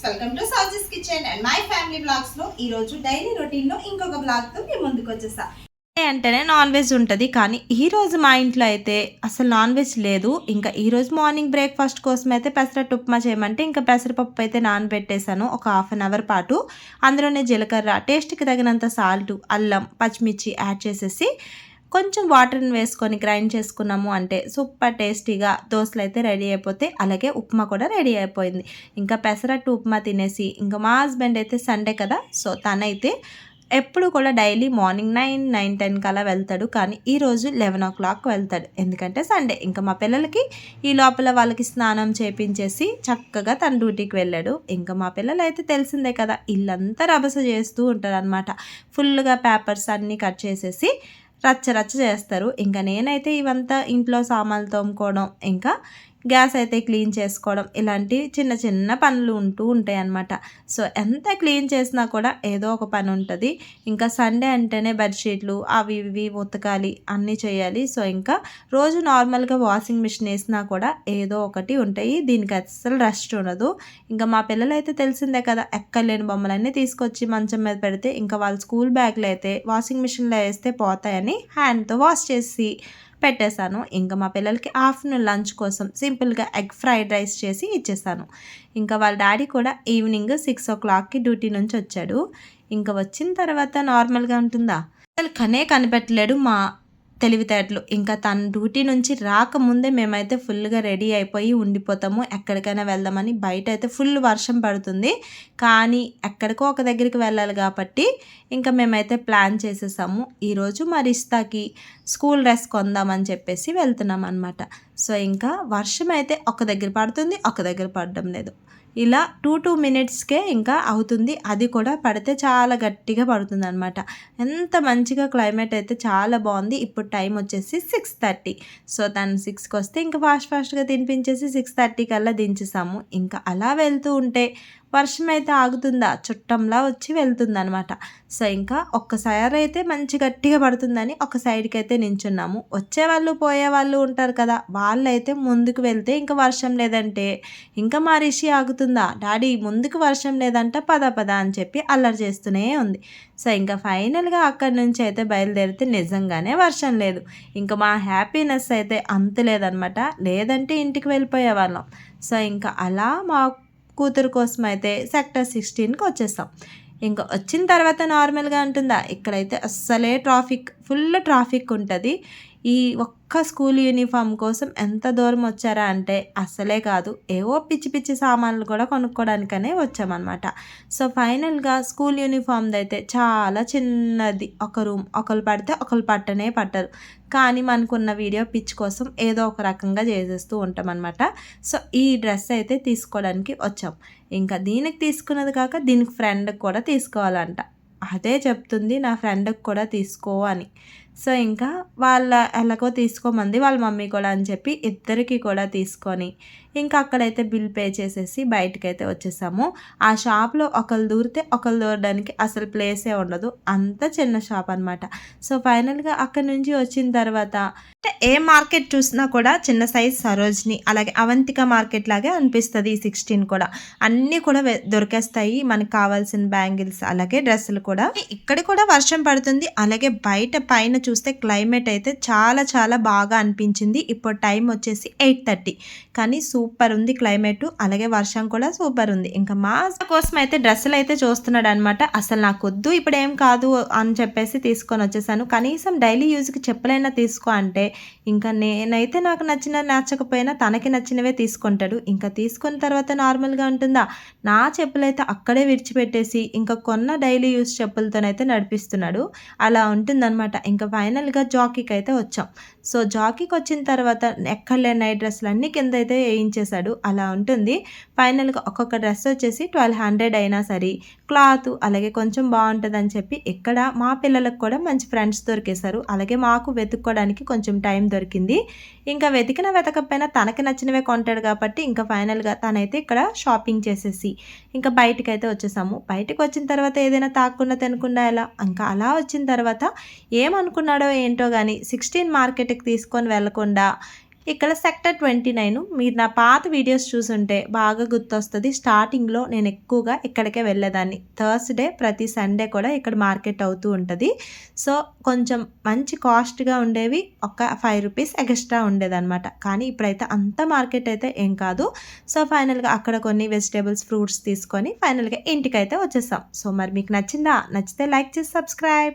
Welcome to Sowji's kitchen and my family blogs లో ఈ రోజు డైలీ రొటీన్ లో ఇంకొక బ్లాగ్ తో మీ ముందుకు వచ్చేసా. అంటేనే నాన్ వెజ్ ఉంటుంది, కానీ ఈ రోజు మా ఇంట్లో అయితే అసలు నాన్ వెజ్ లేదు. ఇంకా ఈ రోజు మార్నింగ్ బ్రేక్ఫాస్ట్ కోసం అయితే పెసరట్టు ఉప్మా చేయమంటే ఇంకా పెసరపప్పు అయితే నానబెట్టేశాను ఒక హాఫ్ అన్ అవర్ పాటు. అందులోనే జీలకర్ర, టేస్ట్కి తగినంత సాల్ట్, అల్లం, పచ్చిమిర్చి యాడ్ చేసేసి కొంచెం వాటర్ని వేసుకొని గ్రైండ్ చేసుకున్నాము అంటే సూపర్ టేస్టీగా దోశలు అయితే రెడీ అయిపోతే, అలాగే ఉప్మా కూడా రెడీ అయిపోయింది. ఇంకా పెసరట్టు ఉప్మా తినేసి ఇంకా మా హస్బెండ్ అయితే సండే కదా, సో తనైతే ఎప్పుడు కూడా డైలీ మార్నింగ్ 9-10 కలా వెళ్తాడు, కానీ ఈరోజు 11 o'clock వెళ్తాడు. ఎందుకంటే సండే. ఇంకా మా పిల్లలకి ఈ లోపల వాళ్ళకి స్నానం చేపించేసి చక్కగా తన డ్యూటీకి వెళ్ళాడు. ఇంకా మా పిల్లలు అయితే తెలిసిందే కదా, ఇల్లంతా రభస చేస్తూ ఉంటారు అనమాట. ఫుల్గా పేపర్స్ అన్నీ కట్ చేసేసి రచ్చ చేస్తారు. ఇంకా నేనైతే ఇవంతా ఇంట్లో సామాన్లు తోముకోవడం, ఇంకా గ్యాస్ అయితే క్లీన్ చేసుకోవడం, ఇలాంటి చిన్న చిన్న పనులు ఉంటూ ఉంటాయి అన్నమాట. సో ఎంత క్లీన్ చేసినా కూడా ఏదో ఒక పని ఉంటుంది. ఇంకా సండే అంటేనే బెడ్షీట్లు అవి ఇవి ఉతకాలి, అన్నీ చేయాలి. సో ఇంకా రోజు నార్మల్గా వాషింగ్ మిషన్ వేసినా కూడా ఏదో ఒకటి ఉంటాయి, దీనికి అస్సలు రెస్ట్ ఉండదు. ఇంకా మా పిల్లలు అయితే తెలిసిందే కదా, ఎక్కలేని బొమ్మలన్నీ తీసుకొచ్చి మంచం మీద పెడితే ఇంకా వాళ్ళ స్కూల్ బ్యాగ్లు అయితే వాషింగ్ మిషన్లో వేస్తే పోతాయని హ్యాండ్తో వాష్ చేసి పెట్టేశాను. ఇంకా మా పిల్లలకి ఆఫ్టర్నూన్ లంచ్ కోసం సింపుల్గా ఎగ్ ఫ్రైడ్ రైస్ చేసి ఇచ్చేసాను. ఇంకా వాళ్ళ డాడీ కూడా ఈవినింగ్ 6 o'clockకి డ్యూటీ నుంచి వచ్చాడు. ఇంకా వచ్చిన తర్వాత నార్మల్గా ఉంటుందా, అసలు కనిపెట్టలేడు మా తెలివితేటలు. ఇంకా తన డ్యూటీ నుంచి రాకముందే మేమైతే ఫుల్గా రెడీ అయిపోయి ఉండిపోతాము, ఎక్కడికైనా వెళ్దామని. బయట అయితే ఫుల్ వర్షం పడుతుంది, కానీ ఎక్కడికో ఒక దగ్గరికి వెళ్ళాలి కాబట్టి ఇంకా మేమైతే ప్లాన్ చేసేసాము. ఈరోజు మా రిస్తాకి స్కూల్ డ్రెస్ కొందామని చెప్పేసి వెళ్తున్నాం అనమాట. సో ఇంకా వర్షం అయితే ఒక దగ్గర పడుతుంది, ఒక దగ్గర పడడం లేదు. ఇలా 2 minutesకే ఇంకా అవుతుంది. అది కూడా పడితే చాలా గట్టిగా పడుతుంది అనమాట. ఎంత మంచిగా క్లైమేట్ అయితే చాలా బాగుంది. ఇప్పుడు టైం వచ్చేసి 6:30. సో తను 6కి వస్తే ఇంకా ఫాస్ట్గా తినిపించేసి 6:30 కల్లా దించేసాము. ఇంకా అలా వెళ్తూ ఉంటే వర్షం అయితే ఆగుతుందా, చుట్టంలా వచ్చి వెళ్తుంది అనమాట. సో ఇంకా ఒక్కసారి అయితే మంచి గట్టిగా పడుతుందని ఒక సైడ్కి అయితే నించున్నాము. వచ్చేవాళ్ళు పోయేవాళ్ళు ఉంటారు కదా, వాళ్ళైతే ముందుకు వెళ్తే ఇంకా వర్షం లేదంటే ఇంకా మా రిషి ఆగుతుందా, డాడీ ముందుకు వర్షం లేదంట, పద అని చెప్పి అల్లరి చేస్తూనే ఉంది. సో ఇంకా ఫైనల్గా అక్కడి నుంచి అయితే బయలుదేరితే నిజంగానే వర్షం లేదు. ఇంకా మా హ్యాపీనెస్ అయితే అంత లేదనమాట, లేదంటే ఇంటికి వెళ్ళిపోయే వాళ్ళం. సో ఇంకా అలా మా కూతురు కోసం అయితే సెక్టర్ 16కి వచ్చేస్తాం. ఇంకా వచ్చిన తర్వాత నార్మల్గా ఉంటుందా, ఇక్కడైతే అస్సలే ఫుల్ ట్రాఫిక్ ఉంటుంది. ఈ ఒక్క స్కూల్ యూనిఫామ్ కోసం ఎంత దూరం వచ్చారా అంటే అస్సలే కాదు, ఏవో పిచ్చి సామాన్లు కూడా కొనుక్కోవడానికనే వచ్చామన్నమాట. సో ఫైనల్గా స్కూల్ యూనిఫామ్ది అయితే చాలా చిన్నది, ఒక రూమ్, ఒకరు పడితే ఒకరు పట్టరు. కానీ మనకున్న వీడియో పిచ్ కోసం ఏదో ఒక రకంగా చేసేస్తూ ఉంటాం అనమాట. సో ఈ డ్రెస్ అయితే తీసుకోవడానికి వచ్చాం. ఇంకా దీనికి తీసుకున్నది కాక దీనికి ఫ్రెండ్కి కూడా తీసుకోవాలంట. అదే చెప్తుంది నా ఫ్రెండ్కి కూడా తీసుకో అని. సో ఇంకా వాళ్ళ ఎలాగో తీసుకోమంది వాళ్ళ మమ్మీ కూడా అని చెప్పి ఇద్దరికి కూడా తీసుకొని ఇంకా అక్కడైతే బిల్ పే చేసేసి బయటకైతే వచ్చేసాము. ఆ షాప్లో ఒకరు దూరితే ఒకరు దూరడానికి అసలు ప్లేసే ఉండదు, అంత చిన్న షాప్ అనమాట. సో ఫైనల్గా అక్కడి నుంచి వచ్చిన తర్వాత ఏ మార్కెట్ చూసినా కూడా చిన్న సైజ్ సరోజిని, అలాగే అవంతిక మార్కెట్ లాగే అనిపిస్తుంది. 16 కూడా అన్నీ కూడా దొరికేస్తాయి మనకు కావాల్సిన బ్యాంగిల్స్, అలాగే డ్రెస్సులు కూడా. ఇక్కడ కూడా వర్షం పడుతుంది, అలాగే బయట పైన చూస్తే క్లైమేట్ అయితే చాలా బాగా అనిపించింది. ఇప్పుడు టైం వచ్చేసి 8:30, కానీ సూపర్ ఉంది క్లైమేట్, అలాగే వర్షం కూడా సూపర్ ఉంది. ఇంకా మా కోసం అయితే డ్రెస్సులు అయితే చూస్తున్నాడు అనమాట. అసలు నాకు వద్దు ఇప్పుడు ఏం కాదు అని చెప్పేసి తీసుకొని వచ్చేసాను. కనీసం డైలీ యూజ్కి చెప్పలైనా తీసుకో అంటే ఇంకా నేనైతే నాకు నచ్చకపోయినా తనకి నచ్చినవే తీసుకుంటాడు. ఇంకా తీసుకున్న తర్వాత నార్మల్గా ఉంటుందా, నా చెప్పులైతే అక్కడే విడిచిపెట్టేసి ఇంకా కొన్న డైలీ యూజ్ చెప్పులతోనైతే నడిపిస్తున్నాడు. అలా ఉంటుందన్నమాట. ఇంకా ఫైనల్గా జాకీకి అయితే వచ్చాం. సో జాకీకి వచ్చిన తర్వాత ఎక్కడలే నైట్ డ్రెస్సులు అన్నీ కింద అయితే వేయించేశాడు. అలా ఉంటుంది. ఫైనల్గా ఒక్కొక్క డ్రెస్ వచ్చేసి 1200 అయినా సరే క్లాత్ అలాగే కొంచెం బాగుంటుంది అని చెప్పి ఇక్కడ మా పిల్లలకు కూడా మంచి ఫ్రెండ్స్ దొరికేశారు. అలాగే మాకు వెతుక్కోవడానికి కొంచెం టైం దొరికింది. ఇంకా వెతకపోయినా తనకి నచ్చినవే కొంటాడు కాబట్టి ఇంకా ఫైనల్గా తనైతే ఇక్కడ షాపింగ్ చేసేసి ఇంకా బయటకైతే వచ్చేసాము. బయటకు వచ్చిన తర్వాత ఏదైనా తాకుండా తినకుండా ఎలా, ఇంకా అలా వచ్చిన తర్వాత ఏమనుకున్నాడో ఏంటో కానీ 16 మార్కెట్కి తీసుకొని వెళ్లకుండా ఇక్కడ సెక్టర్ 29. మీరు నా పాత వీడియోస్ చూసుంటే బాగా గుర్తొస్తుంది. స్టార్టింగ్లో నేను ఎక్కువగా ఇక్కడికే వెళ్ళేదాన్ని. థర్స్డే ప్రతి సండే కూడా ఇక్కడ మార్కెట్ అవుతూ ఉంటుంది. సో కొంచెం మంచి కాస్ట్గా ఉండేవి, ఒక 5 రూపీస్ ఎక్స్ట్రా ఉండేదన్నమాట. కానీ ఇప్పుడైతే అంత మార్కెట్ అయితే ఏం కాదు. సో ఫైనల్గా అక్కడ కొన్ని వెజిటేబుల్స్, ఫ్రూట్స్ తీసుకొని ఫైనల్గా ఇంటికైతే వచ్చేసాం. సో మరి మీకు నచ్చిందా? నచ్చితే లైక్ చేసి సబ్స్క్రైబ్.